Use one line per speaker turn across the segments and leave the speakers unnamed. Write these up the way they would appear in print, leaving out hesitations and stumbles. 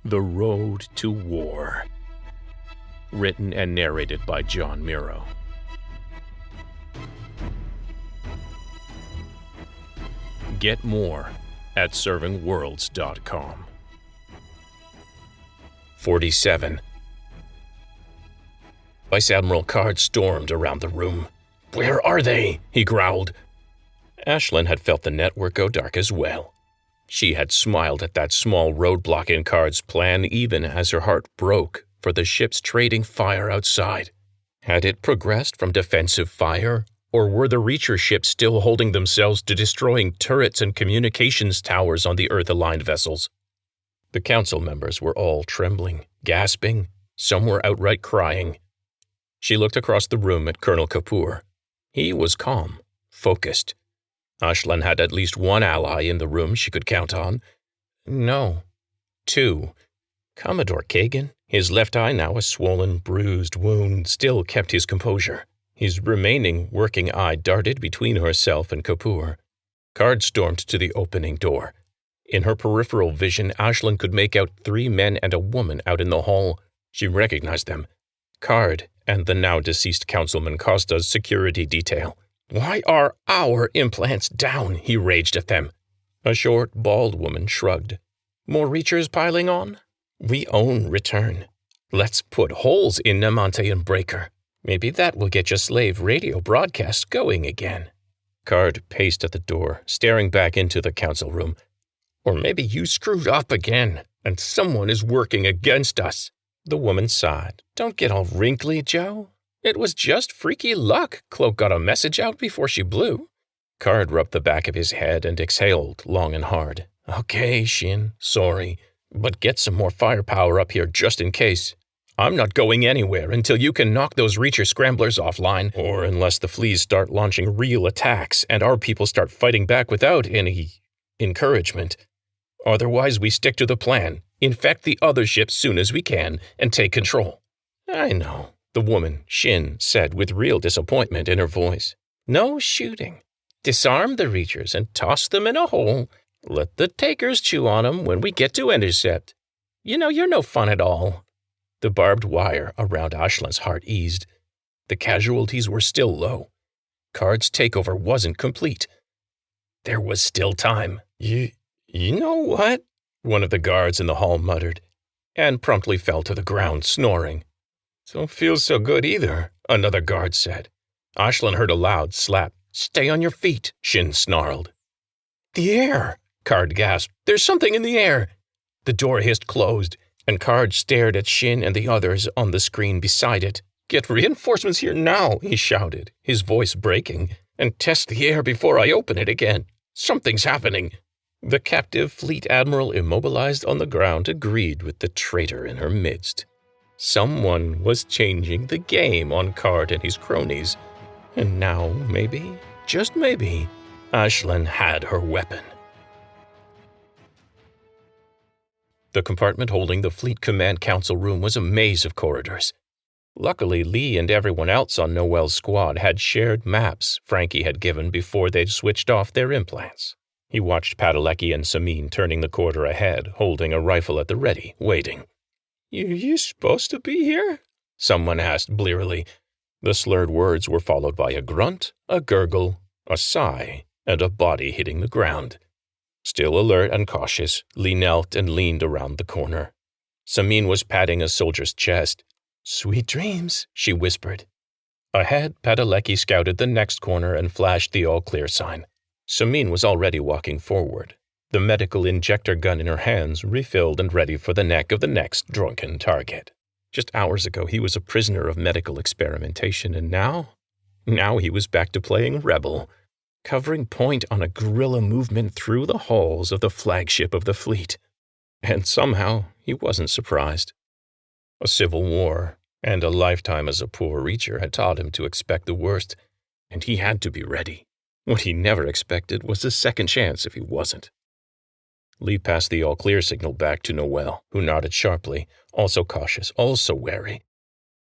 The Road to War. Written and narrated by John Miro. Get more at servingworlds.com. 47. Vice Admiral Card stormed around the room. "Where are they?" he growled. Ashlyn had felt the network go dark as well. She had smiled at that small roadblock in Card's plan even as her heart broke for the ship's trading fire outside. Had it progressed from defensive fire, or were the Reacher ships still holding themselves to destroying turrets and communications towers on the Earth-aligned vessels? The council members were all trembling, gasping, some were outright crying. She looked across the room at Colonel Kapoor. He was calm, focused. Ashlyn had at least one ally in the room she could count on. No, two. Commodore Kagan, his left eye now a swollen, bruised wound, still kept his composure. His remaining working eye darted between herself and Kapoor. Card stormed to the opening door. In her peripheral vision, Ashlyn could make out 3 men and a woman out in the hall. She recognized them. Card and the now-deceased Councilman Costa's security detail. "Why are our implants down?" he raged at them. A short, bald woman shrugged. "More Reachers piling on? We own return. Let's put holes in Namante and Breaker. Maybe that will get your slave radio broadcast going again." Card paced at the door, staring back into the council room. "Or maybe you screwed up again, and someone is working against us." The woman sighed. "Don't get all wrinkly, Joe. It was just freaky luck Cloak got a message out before she blew." Card rubbed the back of his head and exhaled long and hard. "Okay, Shin, sorry, but get some more firepower up here just in case. I'm not going anywhere until you can knock those Reacher scramblers offline, or unless the fleas start launching real attacks and our people start fighting back without any encouragement. Otherwise, we stick to the plan, infect the other ships soon as we can, and take control." "I know," the woman, Shin, said with real disappointment in her voice. "No shooting. Disarm the Reachers and toss them in a hole. Let the takers chew on them when we get to intercept. You know, you're no fun at all." The barbed wire around Ashlyn's heart eased. The casualties were still low. Card's takeover wasn't complete. There was still time. You know what?" one of the guards in the hall muttered, and promptly fell to the ground, snoring. "Don't feel so good either," another guard said. Ashlyn heard a loud slap. "Stay on your feet," Shin snarled. "The air!" Card gasped. "There's something in the air!" The door hissed closed, and Card stared at Shin and the others on the screen beside it. "Get reinforcements here now," he shouted, his voice breaking, "and test the air before I open it again. Something's happening." The captive fleet admiral immobilized on the ground agreed with the traitor in her midst. Someone was changing the game on Card and his cronies, and now maybe, just maybe, Ashlyn had her weapon. The compartment holding the Fleet Command Council room was a maze of corridors. Luckily, Lee and everyone else on Noel's squad had shared maps Frankie had given before they'd switched off their implants. He watched Padalecki and Samin turning the corridor ahead, holding a rifle at the ready, waiting. You supposed to be here?" someone asked blearily. The slurred words were followed by a grunt, a gurgle, a sigh, and a body hitting the ground. Still alert and cautious, Lee knelt and leaned around the corner. Samin was patting a soldier's chest. "Sweet dreams," she whispered. Ahead, Padalecki scouted the next corner and flashed the all-clear sign. Samin was already walking forward, the medical injector gun in her hands refilled and ready for the neck of the next drunken target. Just hours ago, he was a prisoner of medical experimentation, and now he was back to playing rebel, covering point on a guerrilla movement through the halls of the flagship of the fleet. And somehow, he wasn't surprised. A civil war and a lifetime as a poor Reacher had taught him to expect the worst, and he had to be ready. What he never expected was a second chance if he wasn't. Lee passed the all-clear signal back to Noel, who nodded sharply, also cautious, also wary.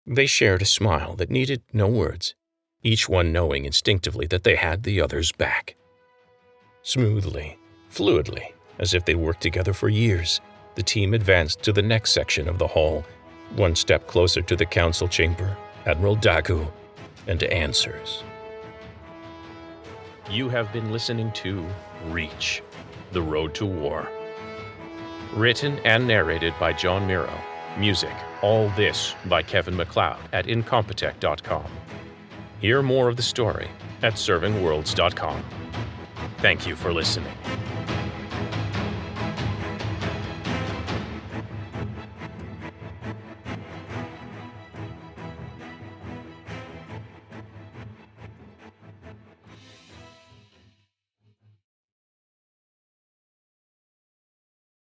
They shared a smile that needed no words, each one knowing instinctively that they had the other's back. Smoothly, fluidly, as if they'd worked together for years, the team advanced to the next section of the hall, one step closer to the council chamber, Admiral Daku, and answers. You have been listening to Reach, The Road to War. Written and narrated by John Miro. Music, All This by Kevin MacLeod at Incompetech.com. Hear more of the story at servingworlds.com. Thank you for listening.